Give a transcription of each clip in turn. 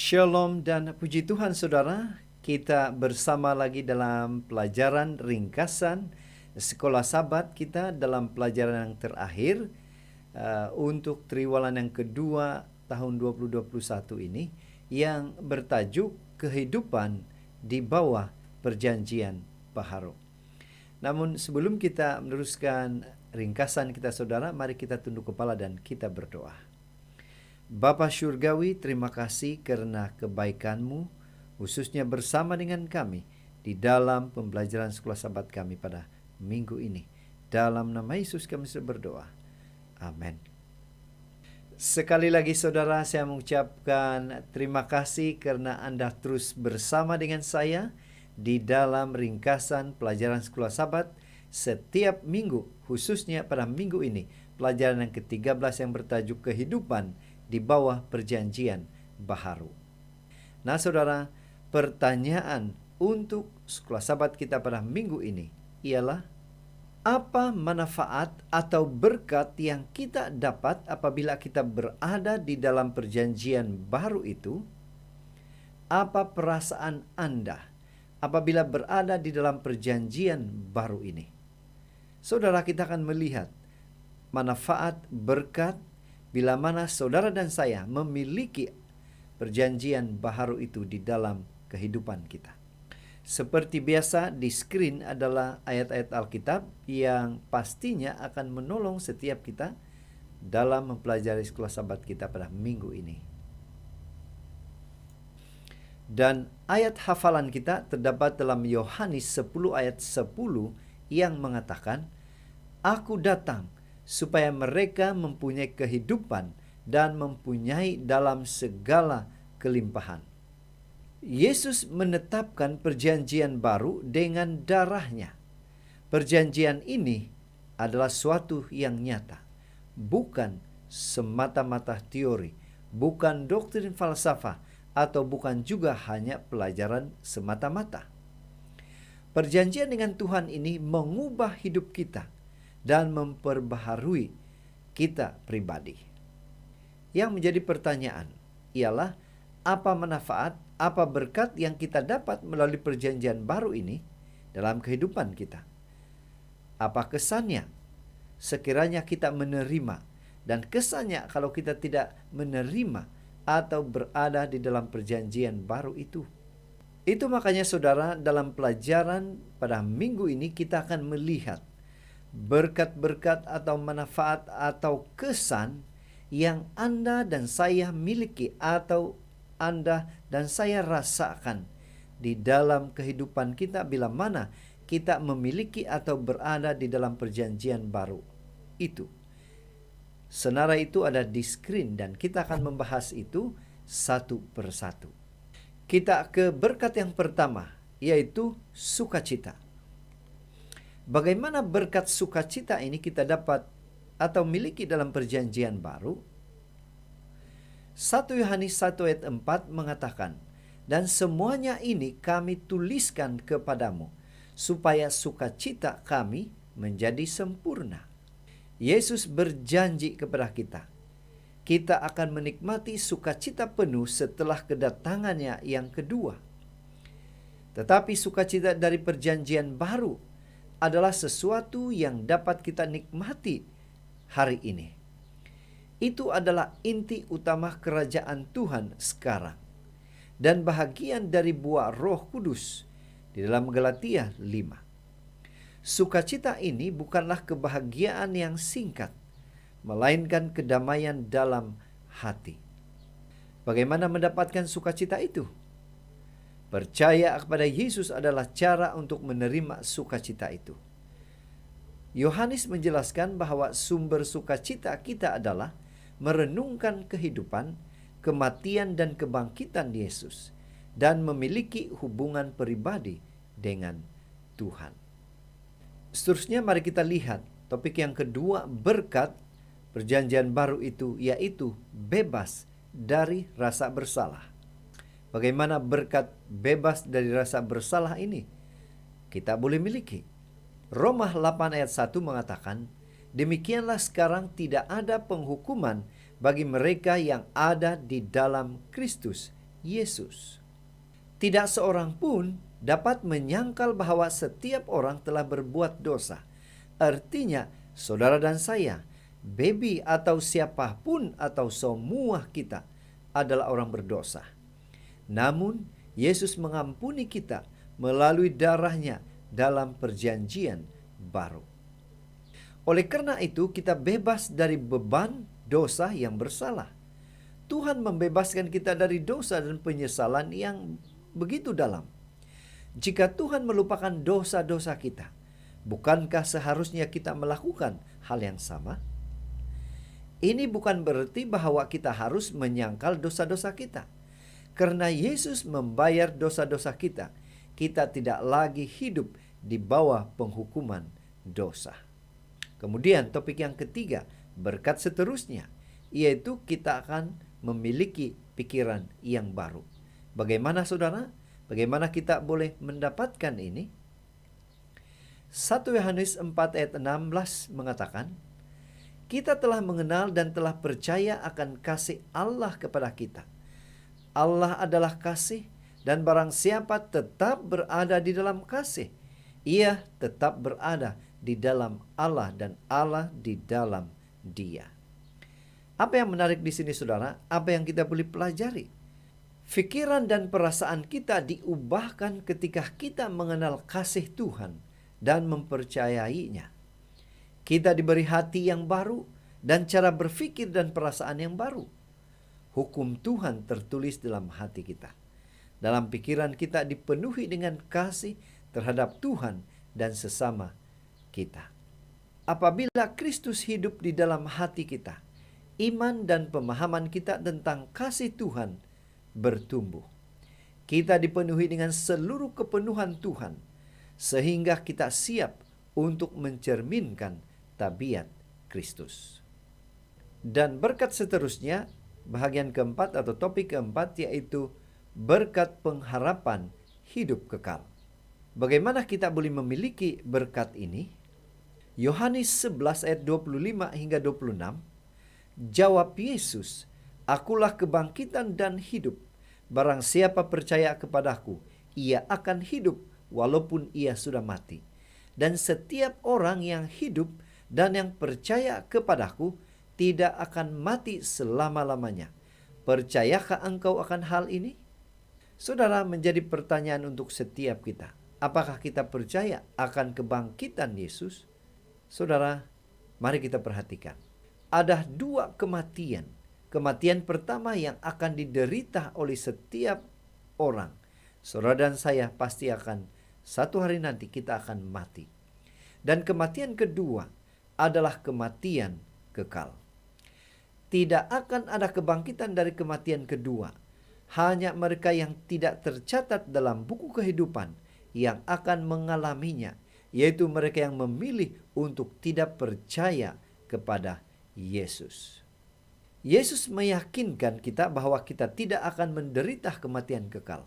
Shalom dan puji Tuhan saudara, kita bersama lagi dalam pelajaran ringkasan sekolah Sabat kita dalam pelajaran yang terakhir untuk triwulan yang kedua tahun 2021 ini yang bertajuk kehidupan di bawah perjanjian baharu. Namun sebelum kita meneruskan ringkasan kita saudara, mari kita tunduk kepala dan kita berdoa. Bapa Syurgawi, terima kasih karena kebaikan-Mu, khususnya bersama dengan kami di dalam pembelajaran sekolah Sabat kami pada minggu ini. Dalam nama Yesus kami berdoa. Amin. Sekali lagi saudara, saya mengucapkan terima kasih karena Anda terus bersama dengan saya di dalam ringkasan pelajaran sekolah Sabat setiap minggu, khususnya pada minggu ini. Pelajaran yang ke-13 yang bertajuk kehidupan di bawah perjanjian baharu. Nah saudara, pertanyaan untuk sekolah Sabat kita pada minggu ini ialah, apa manfaat atau berkat yang kita dapat apabila kita berada di dalam perjanjian baru itu? Apa perasaan Anda apabila berada di dalam perjanjian baru ini? Saudara, kita akan melihat manfaat berkat bila mana saudara dan saya memiliki perjanjian baharu itu di dalam kehidupan kita. Seperti biasa, di screen adalah ayat-ayat Alkitab yang pastinya akan menolong setiap kita dalam mempelajari sekolah Sabat kita pada minggu ini. Dan ayat hafalan kita terdapat dalam Yohanes 10 ayat 10 yang mengatakan, "Aku datang supaya mereka mempunyai kehidupan dan mempunyai dalam segala kelimpahan." Yesus menetapkan perjanjian baru dengan darahnya. Perjanjian ini adalah suatu yang nyata, bukan semata-mata teori, bukan doktrin falsafah, atau bukan juga hanya pelajaran semata-mata. Perjanjian dengan Tuhan ini mengubah hidup kita dan memperbaharui kita pribadi. Yang menjadi pertanyaan ialah, apa manfaat, apa berkat yang kita dapat melalui perjanjian baru ini dalam kehidupan kita? Apa kesannya sekiranya kita menerima, dan kesannya kalau kita tidak menerima atau berada di dalam perjanjian baru itu? Itu makanya saudara, dalam pelajaran pada minggu ini kita akan melihat berkat-berkat atau manfaat atau kesan yang Anda dan saya miliki atau Anda dan saya rasakan di dalam kehidupan kita bila mana kita memiliki atau berada di dalam perjanjian baru itu. Senara itu ada di screen dan kita akan membahas itu satu persatu. Kita ke berkat yang pertama, yaitu sukacita. Bagaimana berkat sukacita ini kita dapat atau miliki dalam perjanjian baru? 1 Yohanes 1 ayat 4 mengatakan, "Dan semuanya ini kami tuliskan kepadamu, supaya sukacita kami menjadi sempurna." Yesus berjanji kepada kita, kita akan menikmati sukacita penuh setelah kedatangannya yang kedua. Tetapi sukacita dari perjanjian baru adalah sesuatu yang dapat kita nikmati hari ini. Itu adalah inti utama kerajaan Tuhan sekarang, dan bahagian dari buah Roh Kudus di dalam Galatia 5. Sukacita ini bukanlah kebahagiaan yang singkat, melainkan kedamaian dalam hati. Bagaimana mendapatkan sukacita itu? Percaya kepada Yesus adalah cara untuk menerima sukacita itu. Yohanes menjelaskan bahwa sumber sukacita kita adalah merenungkan kehidupan, kematian dan kebangkitan Yesus, dan memiliki hubungan pribadi dengan Tuhan. Seterusnya mari kita lihat topik yang kedua, berkat perjanjian baru itu, yaitu bebas dari rasa bersalah. Bagaimana berkat bebas dari rasa bersalah ini kita boleh miliki? Roma 8 ayat 1 mengatakan, "Demikianlah sekarang tidak ada penghukuman bagi mereka yang ada di dalam Kristus Yesus. Tidak seorang pun dapat menyangkal bahwa setiap orang telah berbuat dosa. Artinya, saudara dan saya, baby atau siapapun atau semua kita adalah orang berdosa. Namun, Yesus mengampuni kita melalui darahnya dalam perjanjian baru. Oleh karena itu, kita bebas dari beban dosa yang bersalah. Tuhan membebaskan kita dari dosa dan penyesalan yang begitu dalam. Jika Tuhan melupakan dosa-dosa kita, bukankah seharusnya kita melakukan hal yang sama? Ini bukan berarti bahwa kita harus menyangkal dosa-dosa kita. Karena Yesus membayar dosa-dosa kita, kita tidak lagi hidup di bawah penghukuman dosa. Kemudian topik yang ketiga, berkat seterusnya, yaitu kita akan memiliki pikiran yang baru. Bagaimana saudara? Bagaimana kita boleh mendapatkan ini? 1 Yohanes 4 ayat 16 mengatakan, kita telah mengenal dan telah percaya akan kasih Allah kepada kita. Allah adalah kasih, dan barang siapa tetap berada di dalam kasih, ia tetap berada di dalam Allah dan Allah di dalam dia. Apa yang menarik di sini saudara? Apa yang kita boleh pelajari? Pikiran dan perasaan kita diubahkan ketika kita mengenal kasih Tuhan dan mempercayainya. Kita diberi hati yang baru dan cara berpikir dan perasaan yang baru. Hukum Tuhan tertulis dalam hati kita. Dalam pikiran kita dipenuhi dengan kasih terhadap Tuhan dan sesama kita. Apabila Kristus hidup di dalam hati kita, iman dan pemahaman kita tentang kasih Tuhan bertumbuh. Kita dipenuhi dengan seluruh kepenuhan Tuhan, sehingga kita siap untuk mencerminkan tabiat Kristus. Dan berkat seterusnya, bahagian keempat atau topik keempat, yaitu berkat pengharapan hidup kekal. Bagaimana kita boleh memiliki berkat ini? Yohanes 11 ayat 25 hingga 26, jawab Yesus, akulah kebangkitan dan hidup. Barang siapa percaya kepadaku, ia akan hidup walaupun ia sudah mati. Dan setiap orang yang hidup dan yang percaya kepadaku tidak akan mati selama-lamanya. Percayakah engkau akan hal ini? Saudara, menjadi pertanyaan untuk setiap kita. Apakah kita percaya akan kebangkitan Yesus? Saudara, mari kita perhatikan. Ada dua kematian. Kematian pertama yang akan diderita oleh setiap orang. Saudara dan saya pasti akan satu hari nanti kita akan mati. Dan kematian kedua adalah kematian kekal. Tidak akan ada kebangkitan dari kematian kedua. Hanya mereka yang tidak tercatat dalam buku kehidupan yang akan mengalaminya, yaitu mereka yang memilih untuk tidak percaya kepada Yesus. Yesus meyakinkan kita bahwa kita tidak akan menderita kematian kekal.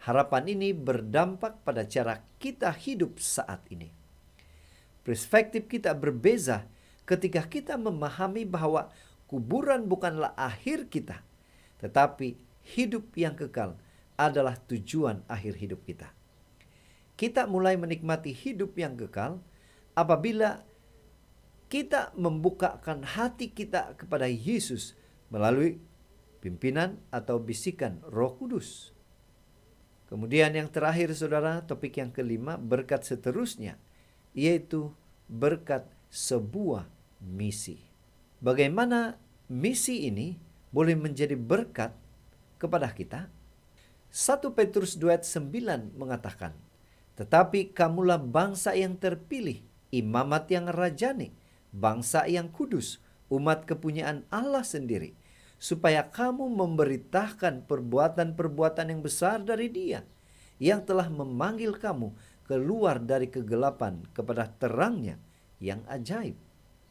Harapan ini berdampak pada cara kita hidup saat ini. Perspektif kita berbeza ketika kita memahami bahwa kuburan bukanlah akhir kita, tetapi hidup yang kekal adalah tujuan akhir hidup kita. Kita mulai menikmati hidup yang kekal apabila kita membukakan hati kita kepada Yesus melalui pimpinan atau bisikan Roh Kudus. Kemudian yang terakhir saudara, topik yang kelima, berkat seterusnya, yaitu berkat sebuah misi. Bagaimana misi ini boleh menjadi berkat kepada kita? 1 Petrus 2 ayat 9 mengatakan, tetapi kamulah bangsa yang terpilih, imamat yang rajani, bangsa yang kudus, umat kepunyaan Allah sendiri, supaya kamu memberitakan perbuatan-perbuatan yang besar dari Dia, yang telah memanggil kamu keluar dari kegelapan kepada terangnya yang ajaib.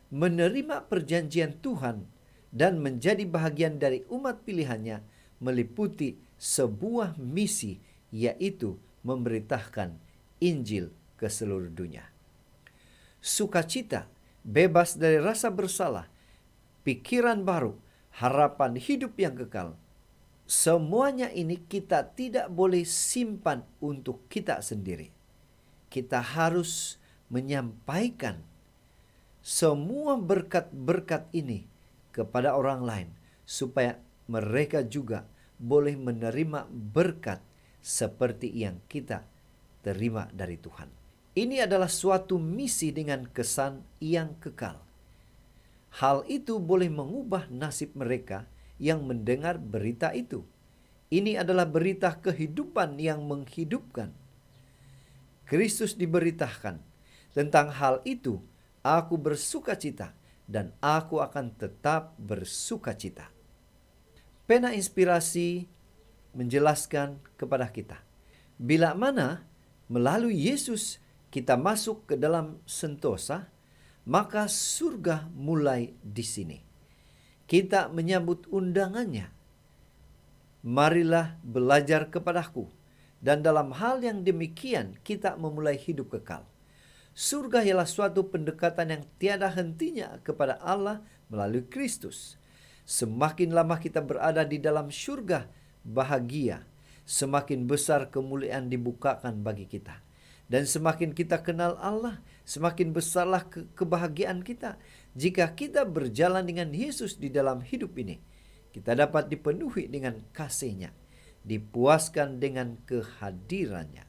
Menerima perjanjian Tuhan dan menjadi bahagian dari umat pilihannya meliputi sebuah misi, yaitu memberitakan Injil ke seluruh dunia. Sukacita, bebas dari rasa bersalah, pikiran baru, harapan hidup yang kekal, semuanya ini kita tidak boleh simpan untuk kita sendiri. Kita harus menyampaikan semua berkat-berkat ini kepada orang lain, supaya mereka juga boleh menerima berkat seperti yang kita terima dari Tuhan. Ini adalah suatu misi dengan kesan yang kekal. Hal itu boleh mengubah nasib mereka yang mendengar berita itu. Ini adalah berita kehidupan yang menghidupkan. Kristus diberitakan. Tentang hal itu, aku bersukacita dan aku akan tetap bersukacita. Pena inspirasi menjelaskan kepada kita, bila mana melalui Yesus kita masuk ke dalam sentosa, maka surga mulai di sini. Kita menyambut undangannya. Marilah belajar kepadaku, dan dalam hal yang demikian kita memulai hidup kekal. Surga ialah suatu pendekatan yang tiada hentinya kepada Allah melalui Kristus. Semakin lama kita berada di dalam surga bahagia, semakin besar kemuliaan dibukakan bagi kita. Dan semakin kita kenal Allah, semakin besarlah kebahagiaan kita. Jika kita berjalan dengan Yesus di dalam hidup ini, kita dapat dipenuhi dengan kasih-Nya, dipuaskan dengan kehadirannya.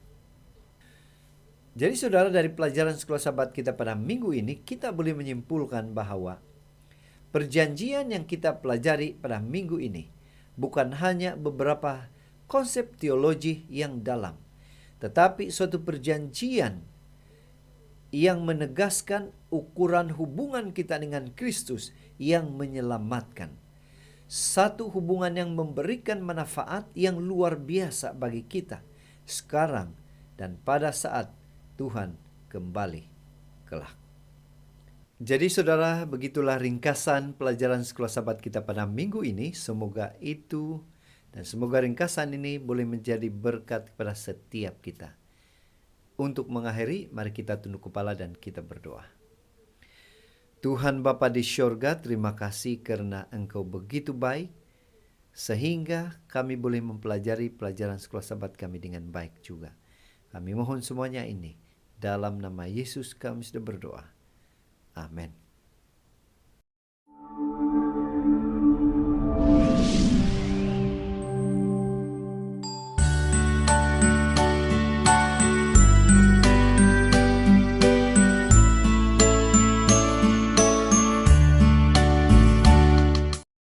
Jadi saudara, dari pelajaran Sekolah Sabat kita pada minggu ini, kita boleh menyimpulkan bahwa perjanjian yang kita pelajari pada minggu ini bukan hanya beberapa konsep teologi yang dalam, tetapi suatu perjanjian yang menegaskan ukuran hubungan kita dengan Kristus yang menyelamatkan. Satu hubungan yang memberikan manfaat yang luar biasa bagi kita sekarang dan pada saat Tuhan kembali kelak. Jadi saudara, begitulah ringkasan pelajaran Sekolah Sabat kita pada minggu ini. Semoga ringkasan ini boleh menjadi berkat kepada setiap kita. Untuk mengakhiri, mari kita tunduk kepala dan kita berdoa. Tuhan Bapa di syurga, terima kasih karena Engkau begitu baik, sehingga kami boleh mempelajari pelajaran Sekolah Sabat kami dengan baik juga. Kami mohon semuanya ini, dalam nama Yesus kami sudah berdoa. Amin.